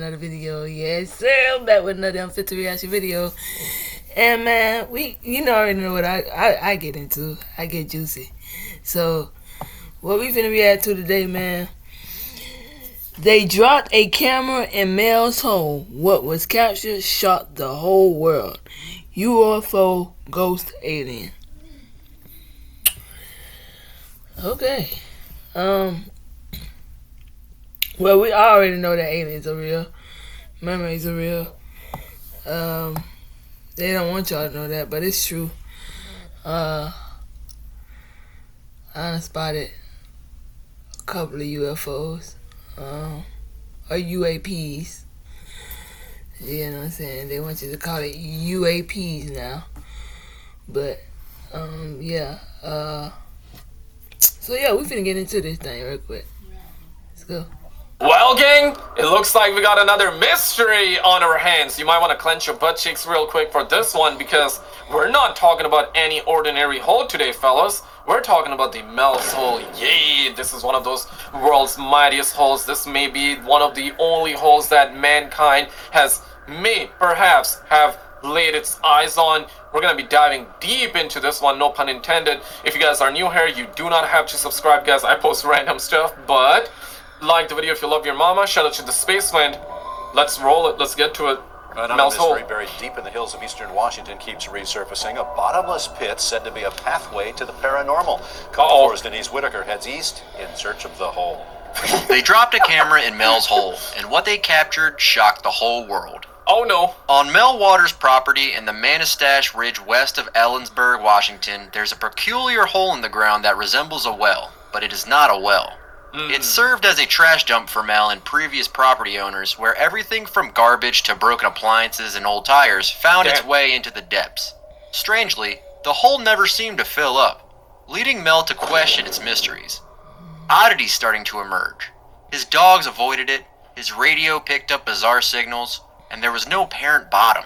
another video. Yes, sir, I'm back with another unfiltered reaction video. And man, you already know what I get into. I get juicy. So, what we finna react to today, man. They dropped a camera in Mel's home. What was captured shocked the whole world. UFO ghost alien. Okay. Well, we already know that aliens are real. Mermaids are real. They don't want y'all to know that, but it's true. I spotted a couple of UFOs. Or UAPs. You know what I'm saying? They want you to call it UAPs now. But, yeah. So, yeah, we finna get into this thing real quick. Let's go. Well, gang, it looks like we got another mystery on our hands. You might want to clench your butt cheeks real quick for this one, because we're not talking about any ordinary hole today, fellas. We're talking about the Mel's hole. Yay! This is one of those world's mightiest holes. This may be one of the only holes that mankind may perhaps have laid its eyes on. We're gonna be diving deep into this one, no pun intended. If you guys are new here, you do not have to subscribe, guys. I post random stuff, but like the video if you love your mama. Shout out to the Space Wind. Let's roll it. Let's get to it. Mel's hole, buried deep in the hills of eastern Washington, keeps resurfacing. A bottomless pit said to be a pathway to the paranormal. Four's Denise Whitaker heads east in search of the hole. They dropped a camera in Mel's hole, and what they captured shocked the whole world. Oh no. On Mel Waters' property in the Manistash Ridge west of Ellensburg, Washington, there's a peculiar hole in the ground that resembles a well, but it is not a well. It served as a trash dump for Mel and previous property owners, where everything from garbage to broken appliances and old tires found its way into the depths. Strangely, the hole never seemed to fill up, leading Mel to question its mysteries. Oddities starting to emerge. His dogs avoided it, his radio picked up bizarre signals, and there was no apparent bottom.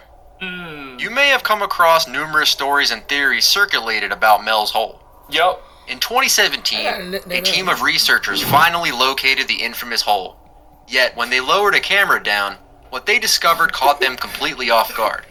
You may have come across numerous stories and theories circulated about Mel's hole. Yep. In 2017, a team of researchers finally located the infamous hole. Yet, when they lowered a camera down, what they discovered caught them completely off guard.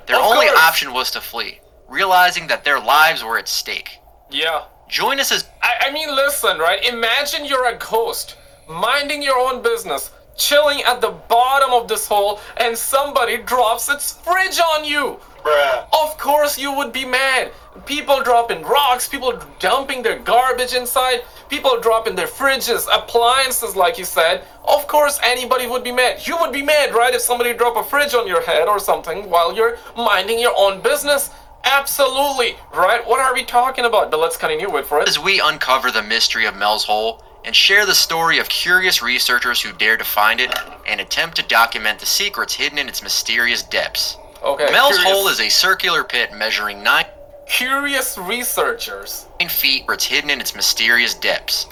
Their only option was to flee, realizing that their lives were at stake. Yeah. Join us as... I mean, listen, right? Imagine you're a ghost, minding your own business, chilling at the bottom of this hole, and somebody drops its fridge on you. Bruh. Of course you would be mad. People dropping rocks, people dumping their garbage inside, people dropping their fridges, appliances like you said. Of course anybody would be mad. You would be mad, right, if somebody dropped a fridge on your head or something while you're minding your own business. Absolutely, right? What are we talking about? But let's continue with it. As we uncover the mystery of Mel's hole and share the story of curious researchers who dare to find it and attempt to document the secrets hidden in its mysterious depths. Okay. Mel's hole is a circular pit measuring 9 Curious researchers. feet where it's hidden in its mysterious depths.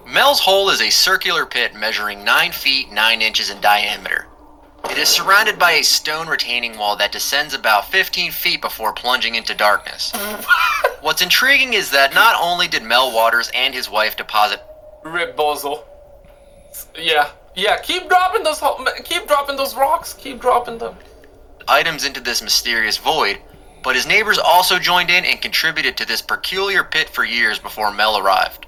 Mel's hole is a circular pit measuring 9 feet 9 inches in diameter. It is surrounded by a stone retaining wall that descends about 15 feet before plunging into darkness. What's intriguing is that not only did Mel Waters and his wife deposit Rip Bozo. Yeah, keep dropping those rocks, keep dropping them. items into this mysterious void, but his neighbors also joined in and contributed to this peculiar pit for years before Mel arrived.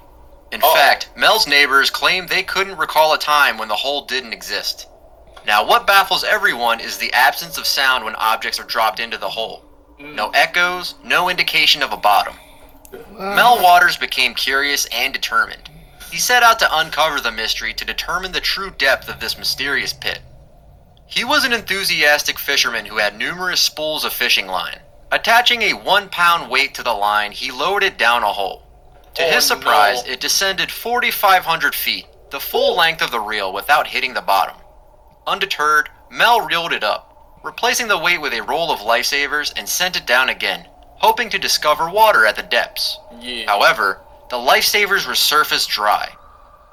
In fact, Mel's neighbors claimed they couldn't recall a time when the hole didn't exist. Now, what baffles everyone is the absence of sound when objects are dropped into the hole. No echoes, no indication of a bottom. Mel Waters became curious and determined. He set out to uncover the mystery to determine the true depth of this mysterious pit. He was an enthusiastic fisherman who had numerous spools of fishing line. Attaching a 1-pound weight to the line, he lowered it down a hole. To his surprise, it descended 4,500 feet, the full length of the reel, without hitting the bottom. Undeterred, Mel reeled it up, replacing the weight with a roll of lifesavers, and sent it down again, hoping to discover water at the depths. However, the lifesavers were surface dry.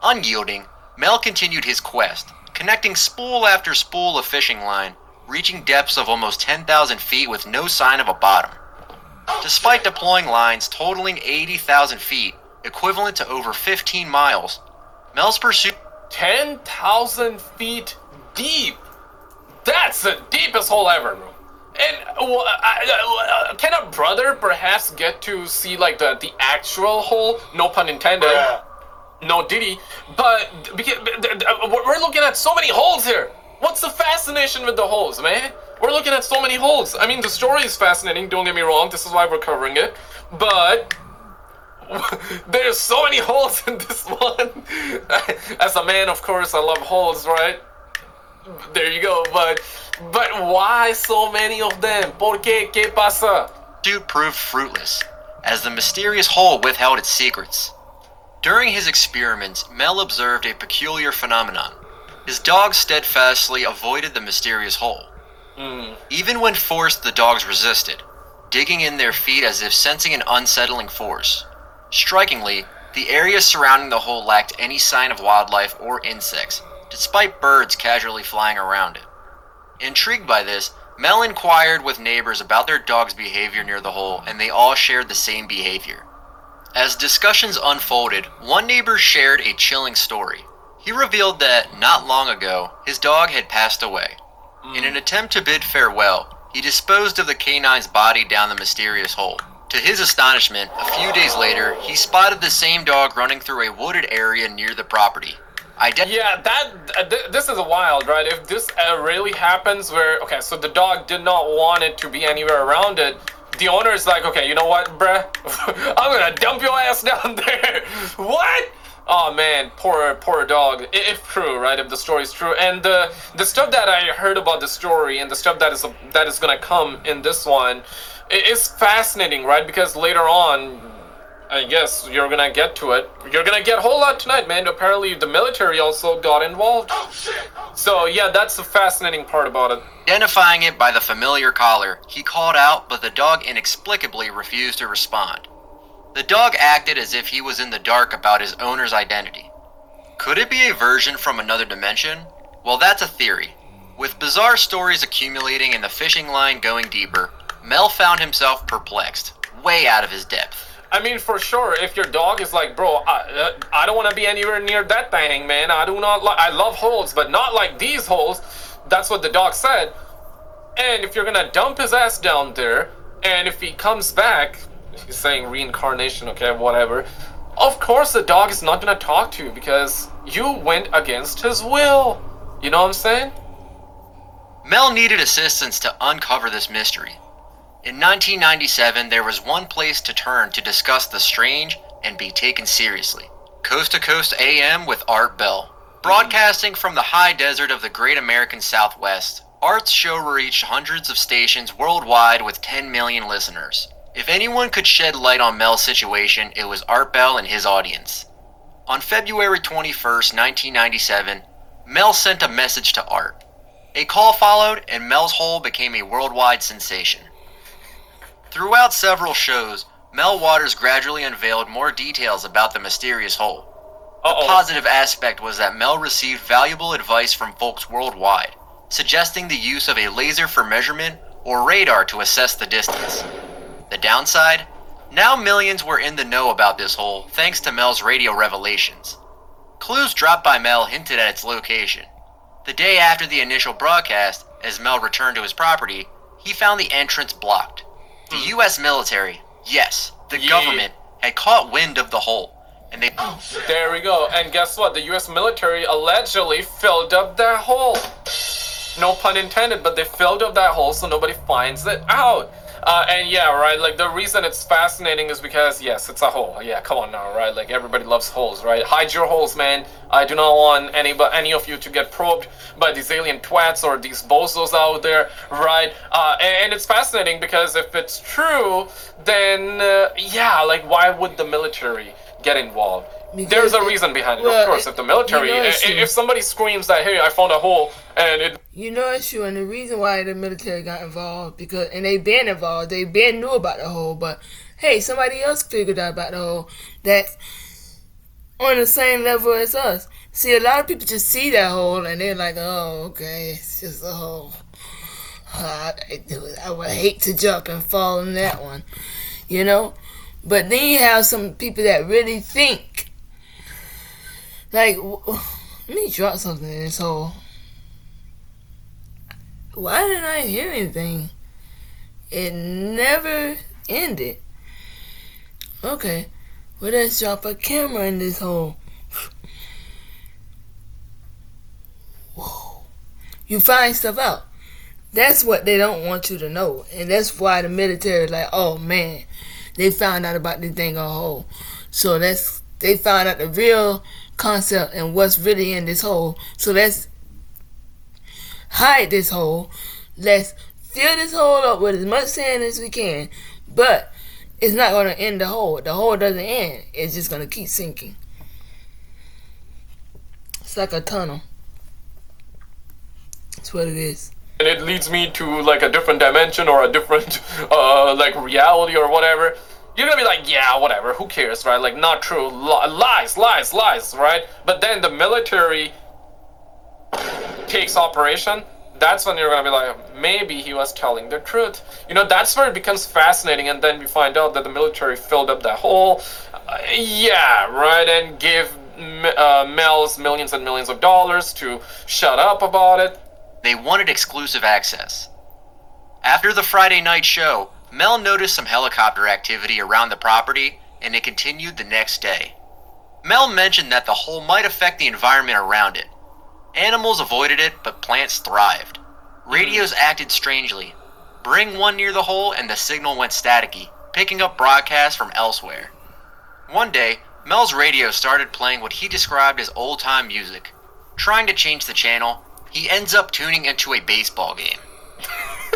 Unyielding, Mel continued his quest, connecting spool after spool of fishing line, reaching depths of almost 10,000 feet with no sign of a bottom. Despite deploying lines totaling 80,000 feet, equivalent to over 15 miles, Mel's pursuit 10,000 feet deep. That's the deepest hole ever, bro. And can a brother perhaps get to see like the actual hole? No pun intended. Yeah. No Diddy. But we're looking at so many holes here. What's the fascination with the holes, man? We're looking at so many holes. I mean, the story is fascinating. Don't get me wrong. This is why we're covering it. But there's so many holes in this one. As a man, of course, I love holes, right? There you go. But why so many of them? ¿Por qué? ¿Qué pasa? Pursuit proved fruitless, as the mysterious hole withheld its secrets. During his experiments, Mel observed a peculiar phenomenon. His dogs steadfastly avoided the mysterious hole. Even when forced, the dogs resisted, digging in their feet as if sensing an unsettling force. Strikingly, the area surrounding the hole lacked any sign of wildlife or insects, despite birds casually flying around it. Intrigued by this, Mel inquired with neighbors about their dog's behavior near the hole, and they all shared the same behavior. As discussions unfolded, one neighbor shared a chilling story. He revealed that, not long ago, his dog had passed away. In an attempt to bid farewell, he disposed of the canine's body down the mysterious hole. To his astonishment, a few days later, he spotted the same dog running through a wooded area near the property. This is wild, right? If this really happens where, okay, so the dog did not want it to be anywhere around it, the owner is like, okay, you know what, bruh? I'm gonna dump your ass down there. What? Oh man, poor dog. If true, right? If the story is true, and the stuff that I heard about the story and the stuff that is gonna come in this one, is fascinating, right? Because later on, I guess you're gonna get to it. You're gonna get a whole lot tonight, man. Apparently, the military also got involved. Oh shit! So yeah, that's the fascinating part about it. Identifying it by the familiar collar, he called out, but the dog inexplicably refused to respond. The dog acted as if he was in the dark about his owner's identity. Could it be a version from another dimension? Well, that's a theory. With bizarre stories accumulating and the fishing line going deeper, Mel found himself perplexed, way out of his depth. I mean, for sure, if your dog is like, bro, I don't want to be anywhere near that thing, man. I love holes, but not like these holes. That's what the dog said. And if you're gonna dump his ass down there, and if he comes back, he's saying reincarnation, okay, whatever. Of course the dog is not gonna talk to you because you went against his will. You know what I'm saying? Mel needed assistance to uncover this mystery. In 1997, there was one place to turn to discuss the strange and be taken seriously. Coast to Coast AM with Art Bell. Broadcasting from the high desert of the great American Southwest, Art's show reached hundreds of stations worldwide with 10 million listeners. If anyone could shed light on Mel's situation, it was Art Bell and his audience. On February 21st, 1997, Mel sent a message to Art. A call followed, and Mel's hole became a worldwide sensation. Throughout several shows, Mel Waters gradually unveiled more details about the mysterious hole. The positive aspect was that Mel received valuable advice from folks worldwide, suggesting the use of a laser for measurement or radar to assess the distance. The downside? Now millions were in the know about this hole thanks to Mel's radio revelations. Clues dropped by Mel hinted at its location. The day after the initial broadcast, as Mel returned to his property, he found the entrance blocked. The U.S. military, yes, the government, had caught wind of the hole, and they... There we go, and guess what? The U.S. military allegedly filled up that hole. No pun intended, but they filled up that hole so nobody finds it out. And yeah, right, like the reason it's fascinating is because, yes, it's a hole. Yeah, come on now, right? Like everybody loves holes, right? Hide your holes, man. I do not want any of you to get probed by these alien twats or these bozos out there, right? And it's fascinating because if it's true, then, yeah, like why would the military get involved? Because there's a reason behind it, of course. If the military, if somebody screams that, hey, I found a hole, and it... You know it's true, and the reason why the military got involved, because, and they been involved, they been knew about the hole, but, hey, somebody else figured out about the hole that's on the same level as us. See, a lot of people just see that hole, and they're like, oh, okay, it's just a hole. I would hate to jump and fall in that one, you know? But then you have some people that really think, like, let me drop something in this hole. Why didn't I hear anything? It never ended. Okay, well, let's drop a camera in this hole. Whoa. You find stuff out. That's what they don't want you to know. And that's why the military is like, oh man, they found out about this thing on hole. So they found out the real concept and what's really in this hole. So let's hide this hole. Let's fill this hole up with as much sand as we can. But it's not going to end the hole. The hole doesn't end. It's just going to keep sinking. It's like a tunnel. That's what it is. And it leads me to like a different dimension or a different like reality or whatever. You're gonna be like, yeah, whatever, who cares, right? Like, not true, lies, right? But then the military takes operation. That's when you're gonna be like, maybe he was telling the truth. You know, that's where it becomes fascinating, and then we find out that the military filled up that hole. Yeah, right, and gave Mel's millions and millions of dollars to shut up about it. They wanted exclusive access. After the Friday night show, Mel noticed some helicopter activity around the property, and it continued the next day. Mel mentioned that the hole might affect the environment around it. Animals avoided it, but plants thrived. Radios acted strangely. Bring one near the hole and the signal went staticky, picking up broadcasts from elsewhere. One day, Mel's radio started playing what he described as old-time music. Trying to change the channel, he ends up tuning into a baseball game.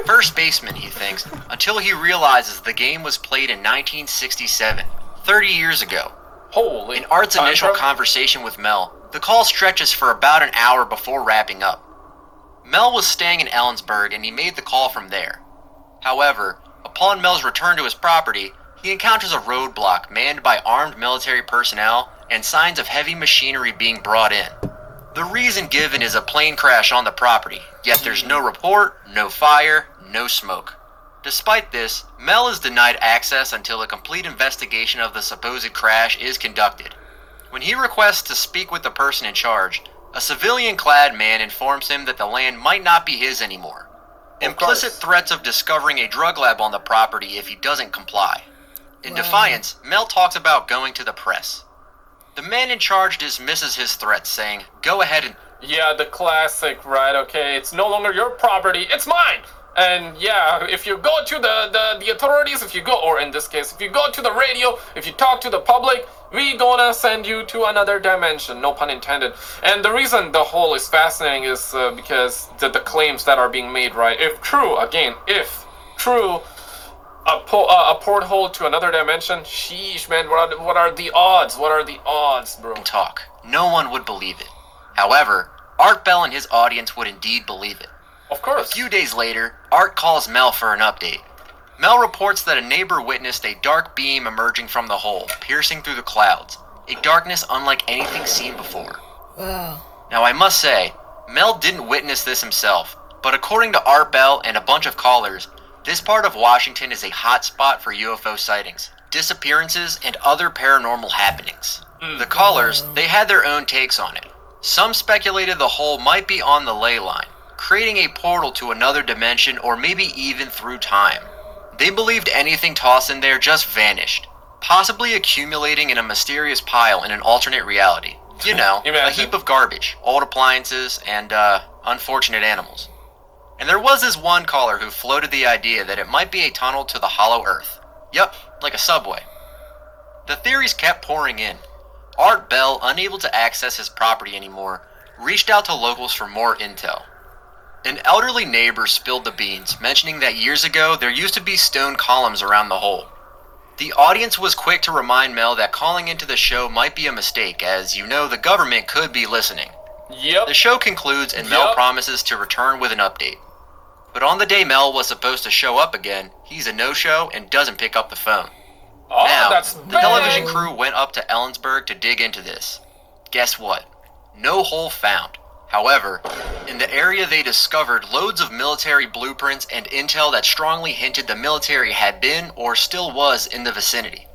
First baseman, he thinks, until he realizes the game was played in 1967, 30 years ago. Holy. In Art's initial conversation with Mel, the call stretches for about an hour before wrapping up. Mel was staying in Ellensburg and he made the call from there. However, upon Mel's return to his property, he encounters a roadblock manned by armed military personnel and signs of heavy machinery being brought in. The reason given is a plane crash on the property, yet there's no report, no fire, no smoke. Despite this, Mel is denied access until a complete investigation of the supposed crash is conducted. When he requests to speak with the person in charge, a civilian-clad man informs him that the land might not be his anymore. Implicit threats of discovering a drug lab on the property if he doesn't comply. In defiance, Mel talks about going to the press. The man in charge dismisses his threats, saying, "Go ahead and..." Yeah, the classic, right? Okay, it's no longer your property, it's mine! And yeah, if you go to the authorities, or in this case, if you go to the radio, if you talk to the public, we gonna send you to another dimension, no pun intended. And the reason the whole is fascinating is because the claims that are being made, right? If true, a porthole to another dimension, sheesh, man, what are the odds? What are the odds, bro? Talk. No one would believe it. However, Art Bell and his audience would indeed believe it. Of course. A few days later, Art calls Mel for an update. Mel reports that a neighbor witnessed a dark beam emerging from the hole, piercing through the clouds, a darkness unlike anything seen before. Wow. Now I must say, Mel didn't witness this himself, but according to Art Bell and a bunch of callers, this part of Washington is a hot spot for UFO sightings, disappearances, and other paranormal happenings. The callers, they had their own takes on it. Some speculated the hole might be on the ley line, creating a portal to another dimension or maybe even through time. They believed anything tossed in there just vanished, possibly accumulating in a mysterious pile in an alternate reality. You know, a heap of garbage, old appliances, and, unfortunate animals. And there was this one caller who floated the idea that it might be a tunnel to the hollow earth. Yup, like a subway. The theories kept pouring in. Art Bell, unable to access his property anymore, reached out to locals for more intel. An elderly neighbor spilled the beans, mentioning that years ago there used to be stone columns around the hole. The audience was quick to remind Mel that calling into the show might be a mistake, as you know the government could be listening. Yep. The show concludes and Mel promises to return with an update. But on the day Mel was supposed to show up again, he's a no-show and doesn't pick up the phone. Oh, now, that's the television crew went up to Ellensburg to dig into this. Guess what? No hole found. However, in the area they discovered loads of military blueprints and intel that strongly hinted the military had been or still was in the vicinity.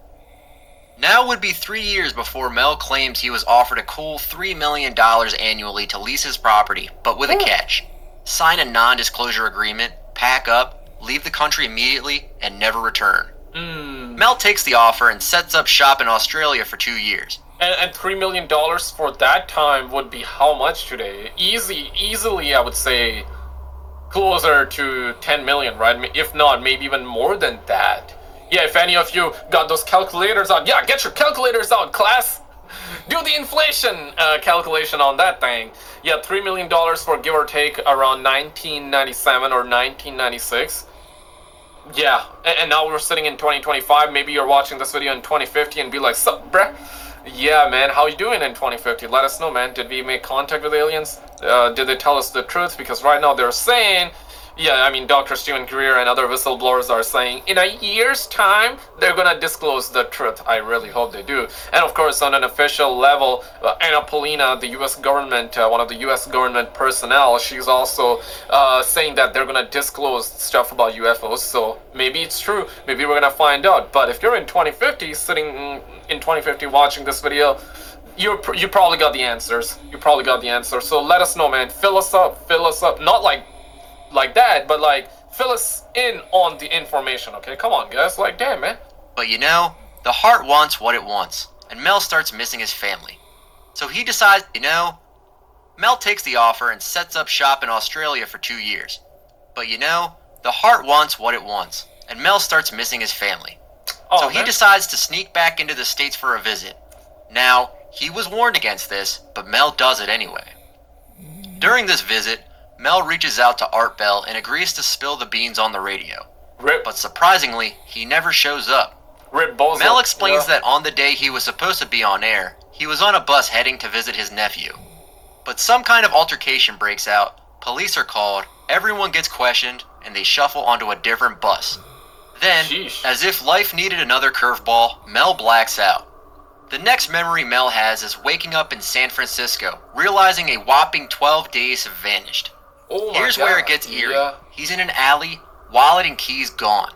Now would be 3 years before Mel claims he was offered a cool $3 million annually to lease his property, but with a catch. sign a non-disclosure agreement, pack up, leave the country immediately, and never return. Mel takes the offer and sets up shop in Australia for 2 years. And $3 million for that time would be how much today? Easily, I would say closer to 10 million, right? If not, maybe even more than that. Yeah, if any of you got those calculators out, yeah, get your calculators out, class. Do the inflation calculation on that thing. Yeah, $3 million for give or take around 1997 or 1996. Yeah, and now we're sitting in 2025. Maybe you're watching this video in 2050 and be like, sup, bruh? Yeah, man, how you doing in 2050? Let us know, man. Did we make contact with aliens? Did they tell us the truth? Because right now they're saying, yeah, I mean, Dr. Stephen Greer and other whistleblowers are saying in a year's time, they're gonna disclose the truth. I really hope they do. And of course, on an official level, Anna Polina, the U.S. government, one of the U.S. government personnel, she's also saying that they're gonna disclose stuff about UFOs. So maybe it's true. Maybe we're gonna find out. But if you're in 2050, sitting in 2050 watching this video, you probably got the answers. You probably got the answers. So let us know, man. Fill us up. Not like that, but like fill us in on the information, okay? Come on, guys. Like, damn, man. But you know, the heart wants what it wants, and Mel starts missing his family. So he decides, Mel takes the offer and sets up shop in Australia for 2 years. But you know, the heart wants what it wants, and Mel starts missing his family. So he decides to sneak back into the States for a visit. Now, he was warned against this, but Mel does it anyway. During this visit, Mel reaches out to Art Bell and agrees to spill the beans on the radio. But surprisingly, he never shows up. Mel explains that on the day he was supposed to be on air, he was on a bus heading to visit his nephew. But some kind of altercation breaks out, police are called, everyone gets questioned, and they shuffle onto a different bus. Then, as if life needed another curveball, Mel blacks out. The next memory Mel has is waking up in San Francisco, realizing a whopping 12 days have vanished. Here's where it gets eerie. Yeah. He's in an alley, wallet and keys gone.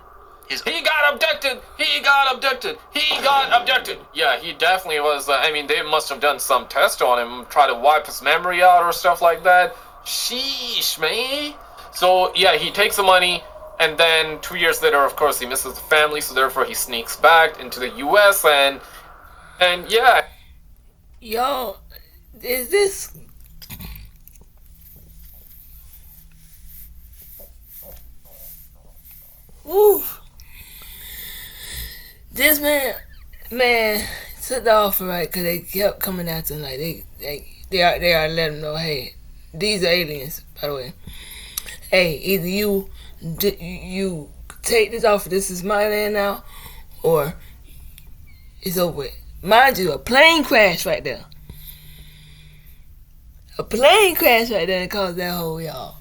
He got abducted! He got abducted! Yeah, he definitely was. I mean, they must have done some test on him, try to wipe his memory out or stuff like that. Sheesh, man. So, yeah, he takes the money, and then 2 years later, of course, he misses the family, so therefore he sneaks back into the U.S., and yeah. Yo, is this... Woo! This man took the offer, right? Because they kept coming after him. Like, they are letting him know, hey, these are aliens, by the way. Hey, either you take this offer, this is my land now, or it's over with. Mind you, a plane crash right there. A plane crash right there that caused that whole, y'all.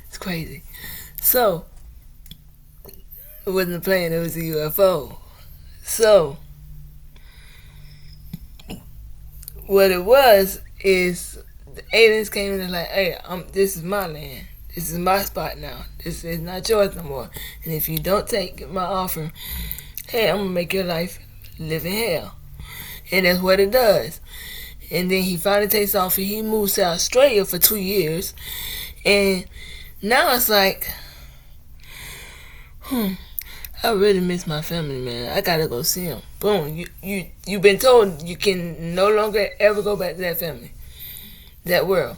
It's crazy. So, it wasn't a plane, it was a UFO. So, what it was is the aliens came in and like, hey, this is my land. This is my spot now. This is not yours no more. And if you don't take my offer, hey, I'm going to make your life live in hell. And that's what it does. And then he finally takes off and he moves to Australia for 2 years. And now it's like, I really miss my family, man. I gotta go see them. Boom. You've been told you can no longer ever go back to that family, that world.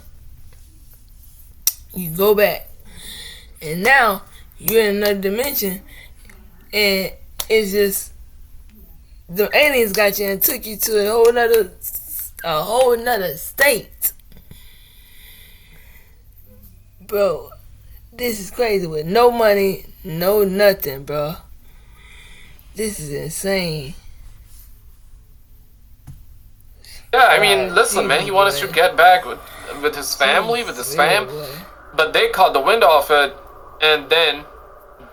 You go back, and now you're in another dimension, and it's just the aliens got you and took you to a whole nother state, bro. This is crazy with no money, no nothing, bro. This is insane. Yeah, I mean, listen, man, he wanted to get back with his family, with his fam, but they caught the wind off it, and then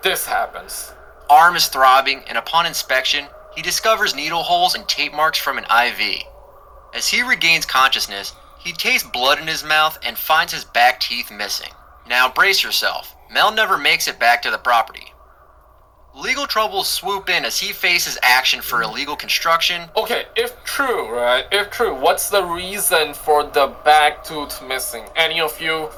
this happens. Arm is throbbing, and upon inspection, he discovers needle holes and tape marks from an IV. As he regains consciousness, he tastes blood in his mouth and finds his back teeth missing. Now brace yourself. Mel never makes it back to the property. Legal troubles swoop in as he faces action for illegal construction. Okay, if true, right? If true, what's the reason for the back tooth missing? Any of you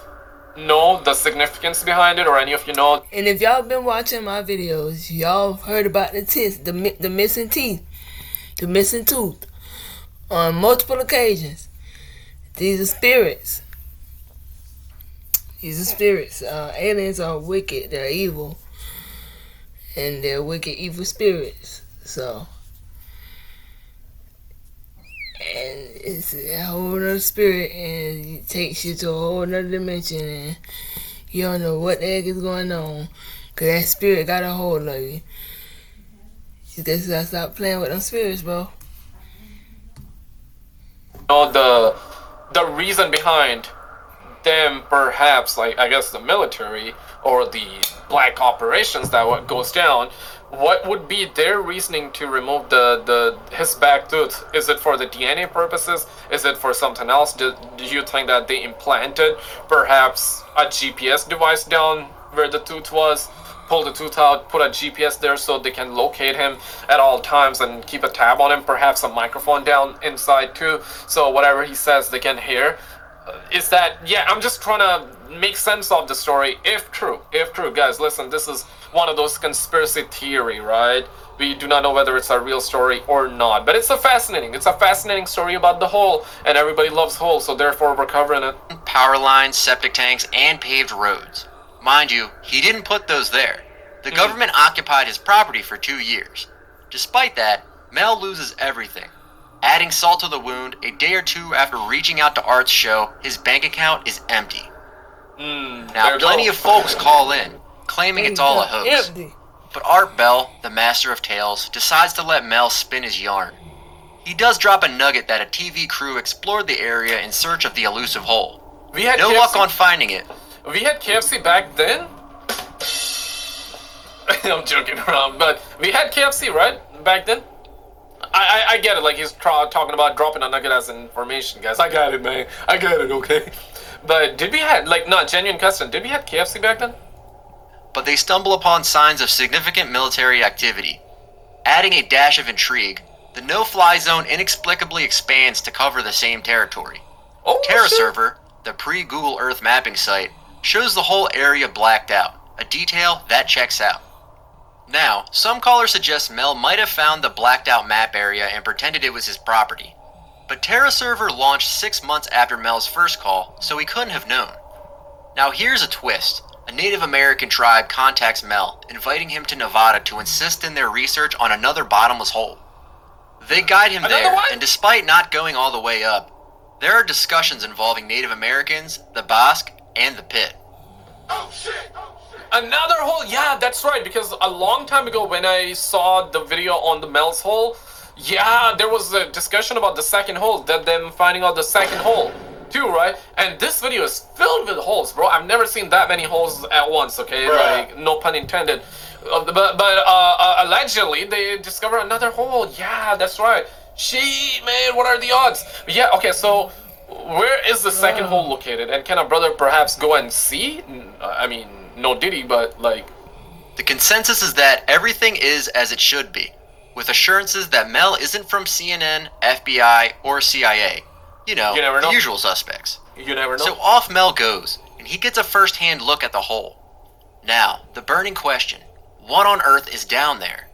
know the significance behind it, or any of you know? And if y'all been watching my videos, y'all heard about the teeth, the missing teeth, the missing tooth, on multiple occasions. These are spirits. These are spirits. Aliens are wicked. They're evil. And they're wicked, evil spirits. So, and it's a whole other spirit, and it takes you to a whole other dimension, and you don't know what the heck is going on, because that spirit got a hold of you. You just gotta stop playing with them spirits, bro. Know the reason behind them, perhaps, like, I guess the military or the black operations that what goes down. What would be their reasoning to remove his back tooth? Is it for the DNA purposes? Is it for something else? Do you think that they implanted perhaps a GPS device down where the tooth was? Pull the tooth out, put a GPS there so they can locate him at all times and keep a tab on him. Perhaps a microphone down inside too, so whatever he says they can hear. Is that, yeah, I'm just trying to make sense of the story. If true, guys, listen, this is one of those conspiracy theory, right? We do not know whether it's a real story or not, but it's a fascinating story about the hole, and everybody loves hole, so therefore we're covering it. Power lines, septic tanks, and paved roads. Mind you, he didn't put those there. The government occupied his property for 2 years. Despite that, Mel loses everything. Adding salt to the wound, a day or two after reaching out to Art's show, his bank account is empty. Now, plenty of folks call in, claiming it's all a hoax. But Art Bell, the master of tales, decides to let Mel spin his yarn. He does drop a nugget that a TV crew explored the area in search of the elusive hole. No luck on finding it. We had KFC back then? I'm joking around, but we had KFC, right? Back then? I get it, like he's talking about dropping a nugget as information, guys. I got it, man. I got it, okay? But did we have, like, not genuine question, did we have KFC back then? But they stumble upon signs of significant military activity. Adding a dash of intrigue, the no-fly zone inexplicably expands to cover the same territory. TerraServer, the pre-Google Earth mapping site, shows the whole area blacked out, a detail that checks out. Now, some callers suggest Mel might have found the blacked out map area and pretended it was his property. But TerraServer launched 6 months after Mel's first call, so he couldn't have known. Now here's a twist. A Native American tribe contacts Mel, inviting him to Nevada to assist in their research on another bottomless hole. They guide him there, and despite not going all the way up, there are discussions involving Native Americans, the Basque, and the pit. Oh shit! Another hole? Yeah, that's right, because a long time ago when I saw the video on the Mel's hole, yeah, there was a discussion about the second hole, them finding out the second hole too, right? And this video is filled with holes, bro. I've never seen that many holes at once, okay? Like, no pun intended. But allegedly, they discovered another hole. Yeah, that's right. Shit, man, what are the odds? Yeah, okay, so where is the second hole located? And can a brother perhaps go and see? I mean, no diddy, but like... The consensus is that everything is as it should be, with assurances that Mel isn't from CNN, FBI, or CIA. You know, the usual suspects. You never know. So off Mel goes, and he gets a first-hand look at the hole. Now, the burning question, what on earth is down there?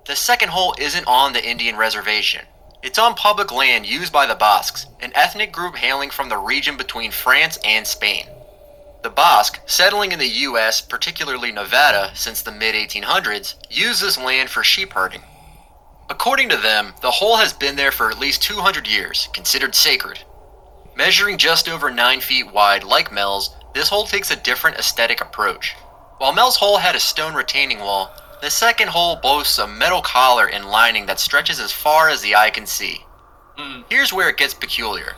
The second hole isn't on the Indian reservation. It's on public land used by the Basques, an ethnic group hailing from the region between France and Spain. The Basque, settling in the US, particularly Nevada, since the mid-1800s, used this land for sheep herding. According to them, the hole has been there for at least 200 years, considered sacred. Measuring just over 9 feet wide like Mel's, this hole takes a different aesthetic approach. While Mel's hole had a stone retaining wall, the second hole boasts a metal collar and lining that stretches as far as the eye can see. Here's where it gets peculiar.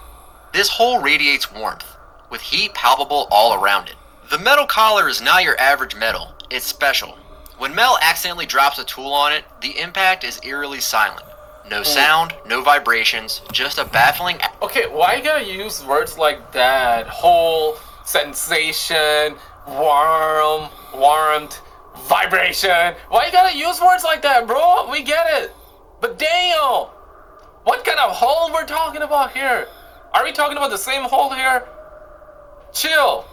This hole radiates warmth, with heat palpable all around it. The metal collar is not your average metal, it's special. When Mel accidentally drops a tool on it, the impact is eerily silent. No sound, no vibrations, just a baffling... Okay, why you gotta use words like that? Hole, sensation, warmth. Vibration. Why you gotta use words like that, bro? We get it. But damn, what kind of hole we're talking about here? Are we talking about the same hole here? Chill.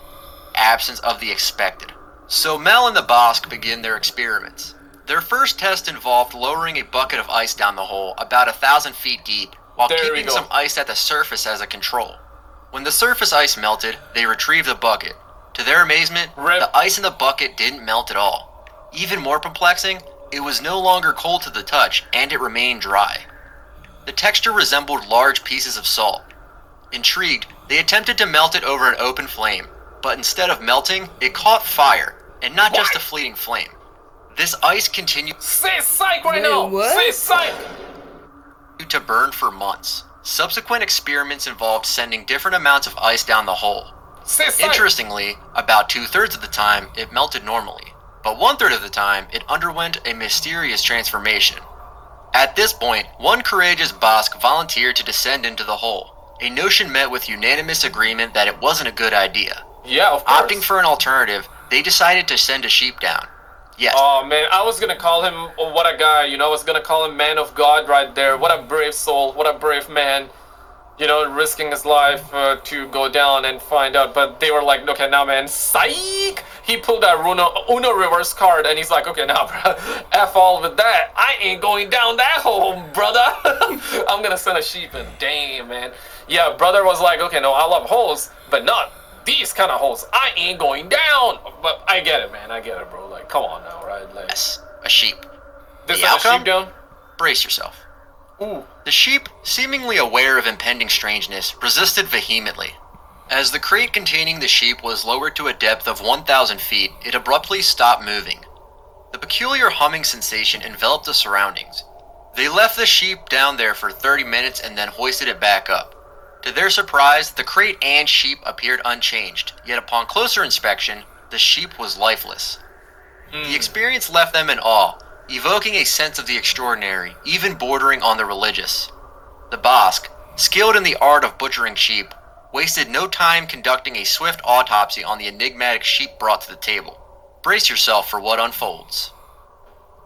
Absence of the expected. So Mel and the Bosk begin their experiments. Their first test involved lowering a bucket of ice down the hole about 1,000 feet deep while There we keeping go. some ice at the surface as a control. When the surface ice melted, they retrieved the bucket. To their amazement, Rip. the ice in the bucket didn't melt at all. Even more perplexing, it was no longer cold to the touch and it remained dry. The texture resembled large pieces of salt. Intrigued, they attempted to melt it over an open flame, but instead of melting, it caught fire, and not just a What? fleeting flame. This ice continued Say psych right Wait, now. what? Say psych. to burn for months. Subsequent experiments involved sending different amounts of ice down the hole. Say psych. Interestingly, about 2/3 of the time, it melted normally, but 1/3 of the time, it underwent a mysterious transformation. At this point, one courageous Bosk volunteered to descend into the hole, a notion met with unanimous agreement that it wasn't a good idea. Yeah, of course. Opting for an alternative, they decided to send a sheep down. Yes, Oh man, I was gonna call him, what a guy, you know, I was gonna call him man of God right there. What a brave soul, what a brave man, you know, risking his life to go down and find out. But they were like, okay, now man, psych! He pulled that Uno reverse card and he's like, okay, now bro, F all with that. I ain't going down that hole, brother. I'm gonna send a sheep in. Damn, man. Yeah, brother was like, okay, no, I love holes, but not these kind of holes. I ain't going down. But I get it, man. I get it, bro. Like, come on now, right? Like, yes, a sheep. this The is a outcome? sheep down? Brace yourself. Ooh. The sheep, seemingly aware of impending strangeness, resisted vehemently. As the crate containing the sheep was lowered to a depth of 1,000 feet, it abruptly stopped moving. The peculiar humming sensation enveloped the surroundings. They left the sheep down there for 30 minutes and then hoisted it back up. To their surprise, the crate and sheep appeared unchanged, yet upon closer inspection, the sheep was lifeless. The experience left them in awe, evoking a sense of the extraordinary, even bordering on the religious. The Bosk, skilled in the art of butchering sheep, wasted no time conducting a swift autopsy on the enigmatic sheep brought to the table. Brace yourself for what unfolds.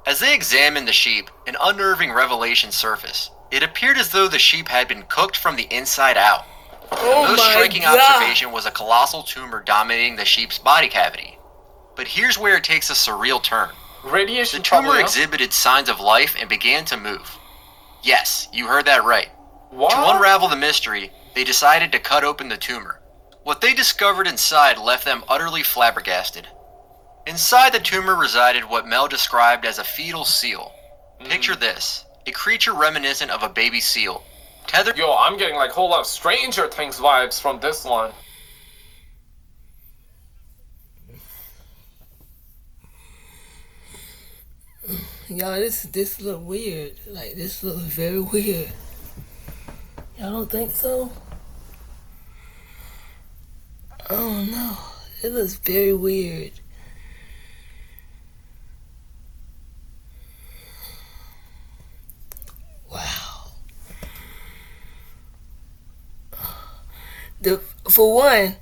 As they examined the sheep, an unnerving revelation surfaced. It appeared as though the sheep had been cooked from the inside out. Oh The most my striking God. observation was a colossal tumor dominating the sheep's body cavity. But here's where it takes a surreal turn. Radiation The tumor probably, huh? exhibited signs of life and began to move. Yes, you heard that right. What? To unravel the mystery, they decided to cut open the tumor. What they discovered inside left them utterly flabbergasted. Inside the tumor resided what Mel described as a fetal seal. Picture this, a creature reminiscent of a baby seal, tethered Yo, I'm getting like a whole lot of Stranger Things vibes from this one. Y'all, this look weird. Like, this looks very weird. Y'all don't think so? Oh no, it looks very weird. Wow. For one,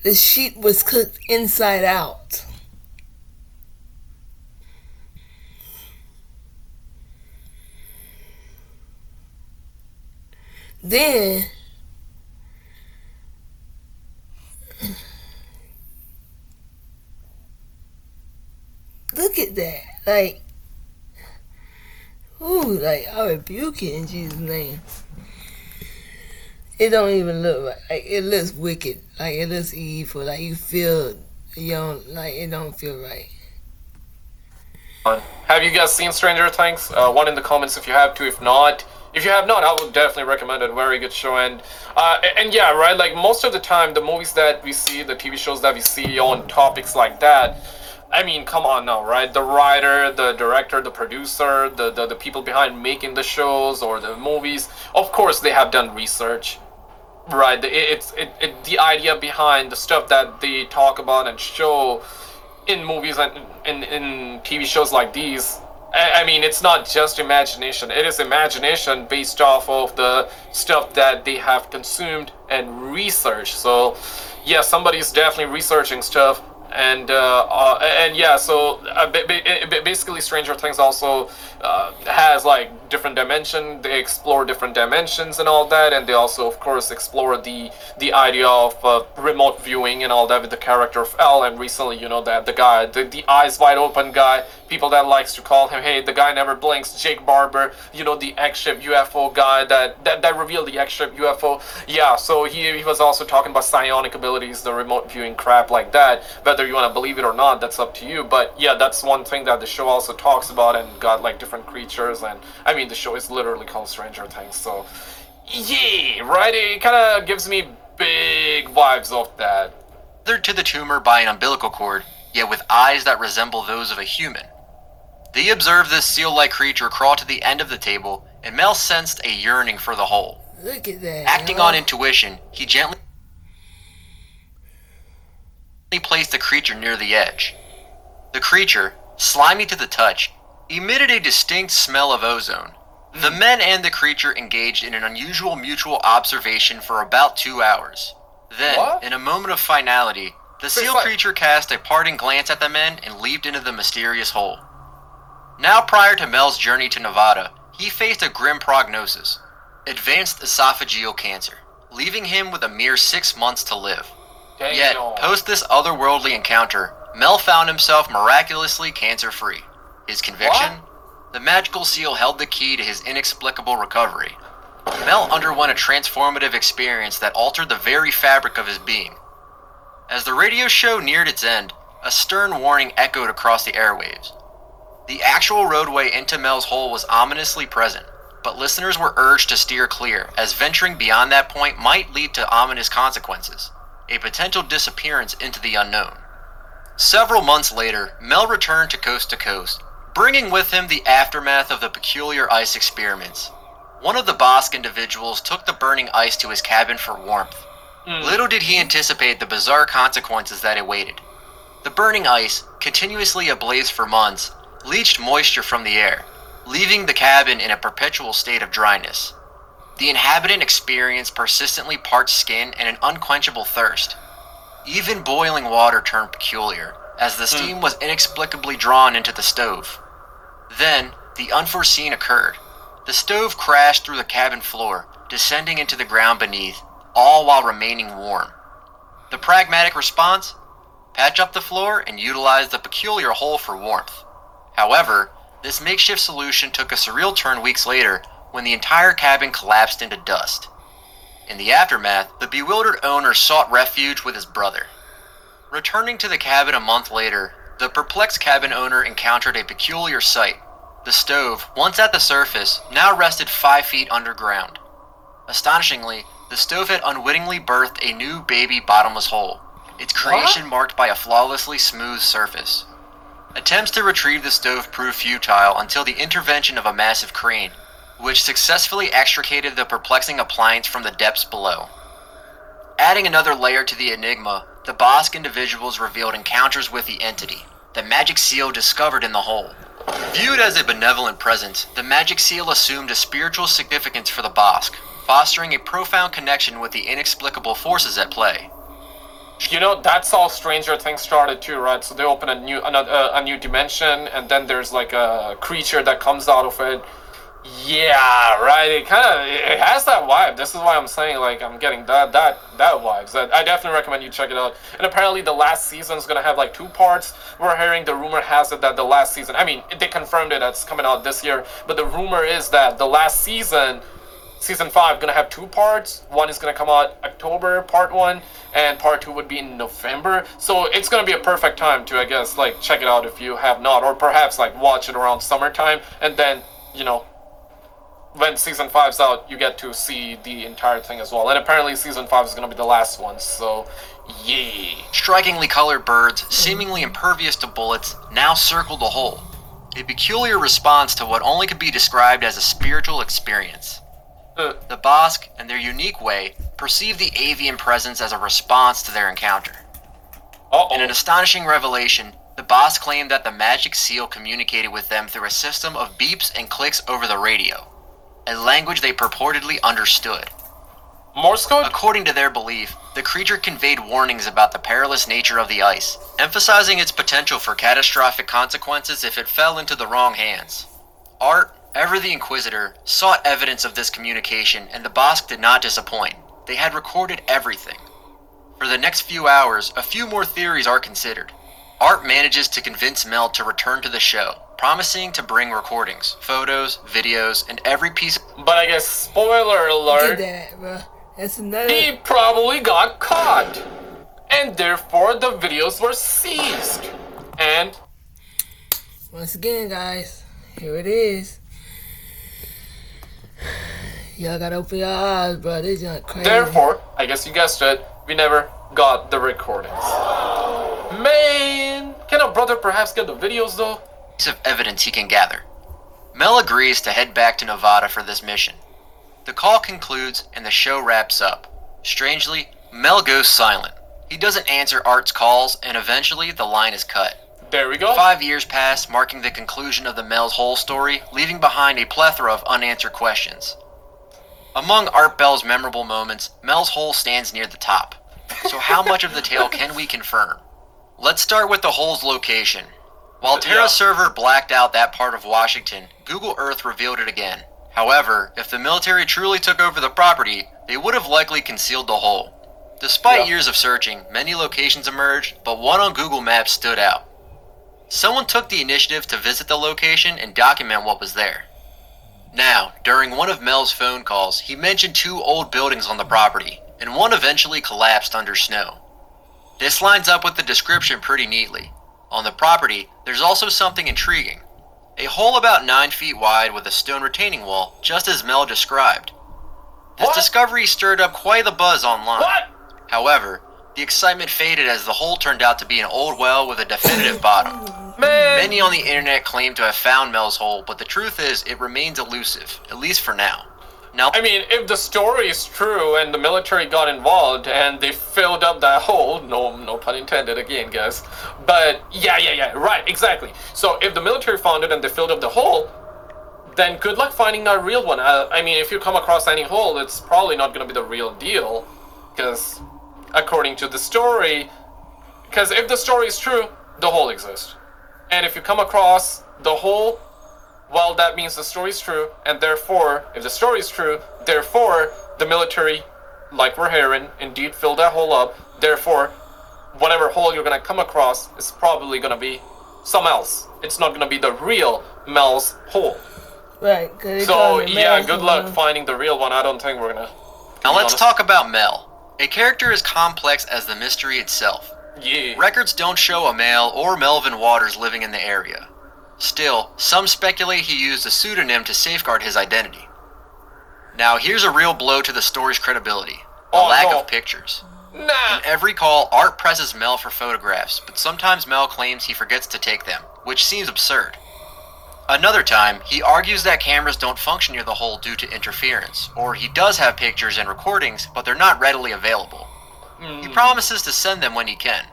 the sheep was cooked inside out. Then look at that. Like, ooh, like, I rebuke it in Jesus' name. It don't even look right. Like, it looks wicked. Like, it looks evil. Like, you feel, you don't, like, it don't feel right. Have you guys seen Stranger Things? One in the comments if you have to. If you have not, I would definitely recommend it. Very good show. And yeah, right. Like most of the time, the movies that we see, the TV shows that we see on topics like that. I mean, come on now, right? The writer, the director, the producer, the people behind making the shows or the movies. Of course, they have done research, right? The idea behind the stuff that they talk about and show in movies and in TV shows like these. I mean, it's not just imagination. It is imagination based off of the stuff that they have consumed and researched. So, yeah, somebody's definitely researching stuff. And yeah, so basically Stranger Things also has like different dimension. They explore different dimensions and all that, and they also of course explore the idea of remote viewing and all that with the character of L. And recently, you know, that the guy, the eyes wide open guy, people that likes to call him, hey, the guy never blinks, Jake Barber, you know, the X-ship UFO guy that revealed the X-ship UFO. Yeah, so he was also talking about psionic abilities, the remote viewing crap like that. Whether you want to believe it or not, that's up to you. But yeah, that's one thing that the show also talks about, and got like different creatures. And I mean, the show is literally called Stranger Things, so yeah, right? It kind of gives me big vibes of that. Tethered to the tumor by an umbilical cord, yet with eyes that resemble those of a human. They observed this seal-like creature crawl to the end of the table, and Mel sensed a yearning for the hole. Look at that. Acting on intuition, he gently placed the creature near the edge. The creature, slimy to the touch, emitted a distinct smell of ozone. The men and the creature engaged in an unusual mutual observation for about 2 hours. Then, in a moment of finality, the seal creature cast a parting glance at the men and leaped into the mysterious hole. Now prior to Mel's journey to Nevada, he faced a grim prognosis: advanced esophageal cancer, leaving him with a mere 6 months to live. Yet, post this otherworldly encounter, Mel found himself miraculously cancer-free. His conviction? The magical seal held the key to his inexplicable recovery. Mel underwent a transformative experience that altered the very fabric of his being. As the radio show neared its end, a stern warning echoed across the airwaves. The actual roadway into Mel's hole was ominously present, but listeners were urged to steer clear, as venturing beyond that point might lead to ominous consequences: a potential disappearance into the unknown. Several months later, Mel returned to Coast, bringing with him the aftermath of the peculiar ice experiments. One of the Bosk individuals took the burning ice to his cabin for warmth. Little did he anticipate the bizarre consequences that awaited. The burning ice, continuously ablaze for months, leached moisture from the air, leaving the cabin in a perpetual state of dryness. The inhabitant experienced persistently parched skin and an unquenchable thirst. Even boiling water turned peculiar, as the steam was inexplicably drawn into the stove. Then, the unforeseen occurred. The stove crashed through the cabin floor, descending into the ground beneath, all while remaining warm. The pragmatic response? Patch up the floor and utilize the peculiar hole for warmth. However, this makeshift solution took a surreal turn weeks later, when the entire cabin collapsed into dust. In the aftermath, the bewildered owner sought refuge with his brother. Returning to the cabin a month later, the perplexed cabin owner encountered a peculiar sight. The stove, once at the surface, now rested 5 feet underground. Astonishingly, the stove had unwittingly birthed a new baby bottomless hole, its creation marked by a flawlessly smooth surface. Attempts to retrieve the stove proved futile until the intervention of a massive crane, which successfully extricated the perplexing appliance from the depths below. Adding another layer to the enigma, the Bosk individuals revealed encounters with the entity, the magic seal discovered in the hole. Viewed as a benevolent presence, the magic seal assumed a spiritual significance for the Bosk, fostering a profound connection with the inexplicable forces at play. You know, that's how Stranger Things started too, right? So they open a new dimension, and then there's like a creature that comes out of it. Yeah, right. It has that vibe. This is why I'm saying, like, I'm getting that vibes. I definitely recommend you check it out. And apparently the last season is gonna have like 2 parts. We're hearing, the rumor has it that the last season, I mean, they confirmed it, that's coming out this year, but the rumor is that the last season, season 5, gonna have 2 parts. One is gonna come out October, part 1, and part 2 would be in November. So it's gonna be a perfect time to, I guess, like, check it out if you have not, or perhaps like watch it around summertime, and then, you know, when season 5's out, you get to see the entire thing as well. And apparently season 5 is going to be the last one, so yeah. Strikingly colored birds, seemingly impervious to bullets, now circled the hole. A peculiar response to what only could be described as a spiritual experience. The Bosk, in their unique way, perceived the avian presence as a response to their encounter. In an astonishing revelation, the Bosk claimed that the magic seal communicated with them through a system of beeps and clicks over the radio, a language they purportedly understood. Morse code? According to their belief, the creature conveyed warnings about the perilous nature of the ice, emphasizing its potential for catastrophic consequences if it fell into the wrong hands. Art, ever the Inquisitor, sought evidence of this communication, and the Bosque did not disappoint. They had recorded everything. For the next few hours, a few more theories are considered. Art manages to convince Mel to return to the show, promising to bring recordings, photos, videos, and every piece of... But I guess, spoiler alert, Look at that, bro. That's another. he probably got caught. And therefore, the videos were seized. And Once again, guys, here it is. Y'all gotta open your eyes, bro. This junk crazy. therefore, I guess you guessed it, we never got the recordings. Man, can a brother perhaps get the videos though? of evidence he can gather. Mel agrees to head back to Nevada for this mission. The call concludes and the show wraps up. Strangely, Mel goes silent. He doesn't answer Art's calls, and eventually the line is cut. There we go. 5 years pass, marking the conclusion of the Mel's Hole story, leaving behind a plethora of unanswered questions. Among Art Bell's memorable moments, Mel's Hole stands near the top. So how much of the tale can we confirm? Let's start with the hole's location. While Terra server blacked out that part of Washington, Google Earth revealed it again. However, if the military truly took over the property, they would have likely concealed the hole. Despite years of searching, many locations emerged, but one on Google Maps stood out. Someone took the initiative to visit the location and document what was there. Now, during one of Mel's phone calls, he mentioned 2 old buildings on the property, and one eventually collapsed under snow. This lines up with the description pretty neatly. On the property, there's also something intriguing. A hole about 9 feet wide with a stone retaining wall, just as Mel described. This discovery stirred up quite the buzz online. However, the excitement faded as the hole turned out to be an old well with a definitive bottom. Many on the internet claim to have found Mel's Hole, but the truth is it remains elusive, at least for now. Now, I mean, if the story is true and the military got involved and they filled up that hole, no pun intended again, guys. But yeah, right, exactly. So if the military found it and they filled up the hole, then good luck finding that real one. I mean, if you come across any hole, it's probably not going to be the real deal, because according to the story, because if the story is true, the hole exists. And if you come across the hole, well, that means the story is true, and therefore, if the story is true, therefore, the military, like we're hearing, indeed filled that hole up. Therefore, whatever hole you're going to come across is probably going to be some else. It's not going to be the real Mel's Hole. Right. So, yeah, good luck finding the real one. I don't think we're going to... Now let's talk about Mel. A character as complex as the mystery itself. Yeah. Records don't show a Mel or Melvin Waters living in the area. Still, some speculate he used a pseudonym to safeguard his identity. Now here's a real blow to the story's credibility. The lack of pictures. In every call, Art presses Mel for photographs, but sometimes Mel claims he forgets to take them, which seems absurd. Another time, he argues that cameras don't function near the hole due to interference, or he does have pictures and recordings, but they're not readily available. He promises to send them when he can.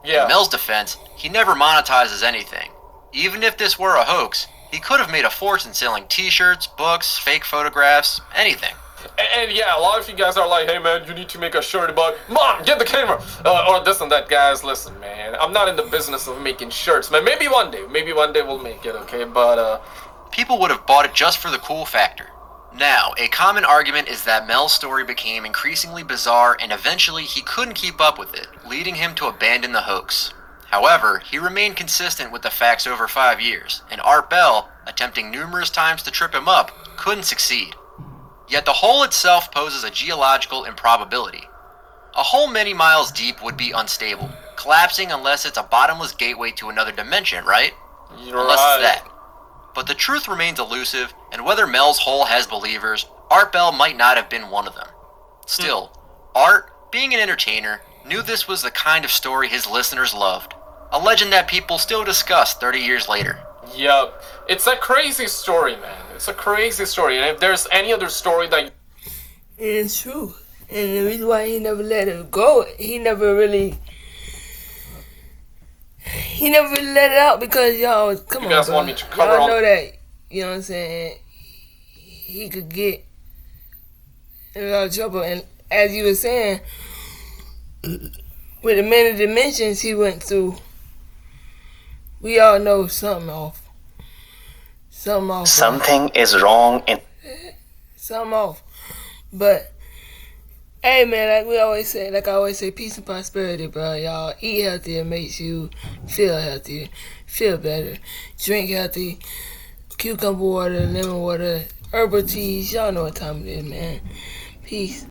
In Mel's defense, he never monetizes anything. Even if this were a hoax, he could have made a fortune selling t-shirts, books, fake photographs, anything. And yeah, a lot of you guys are like, hey man, you need to make a shirt about, Mom, get the camera, or this and that. Guys, listen, man, I'm not in the business of making shirts, man. Maybe one day we'll make it, okay? But people would have bought it just for the cool factor. Now, a common argument is that Mel's story became increasingly bizarre and eventually he couldn't keep up with it, leading him to abandon the hoax. However, he remained consistent with the facts over 5 years, and Art Bell, attempting numerous times to trip him up, couldn't succeed. Yet the hole itself poses a geological improbability. A hole many miles deep would be unstable, collapsing unless it's a bottomless gateway to another dimension, right? Unless it's that. But the truth remains elusive, and whether Mel's Hole has believers, Art Bell might not have been one of them. Still, Art, being an entertainer, knew this was the kind of story his listeners loved. A legend that people still discuss 30 years later. Yup. It's a crazy story, man. It's a crazy story. And if there's any other story that... It's true. And the reason why he never let it go, he never really let it out because, y'all, come on, You guys bro. want me to cover y'all all... know that, you know what I'm saying, he could get in a lot of trouble. And as you were saying, with the many dimensions he went through, we all know something off. Something off. Something is wrong in. Something off. But, hey man, like I always say, peace and prosperity, bro. Y'all eat healthier, makes you feel healthier, feel better. Drink healthy, cucumber water, lemon water, herbal teas. Y'all know what time it is, man. Peace.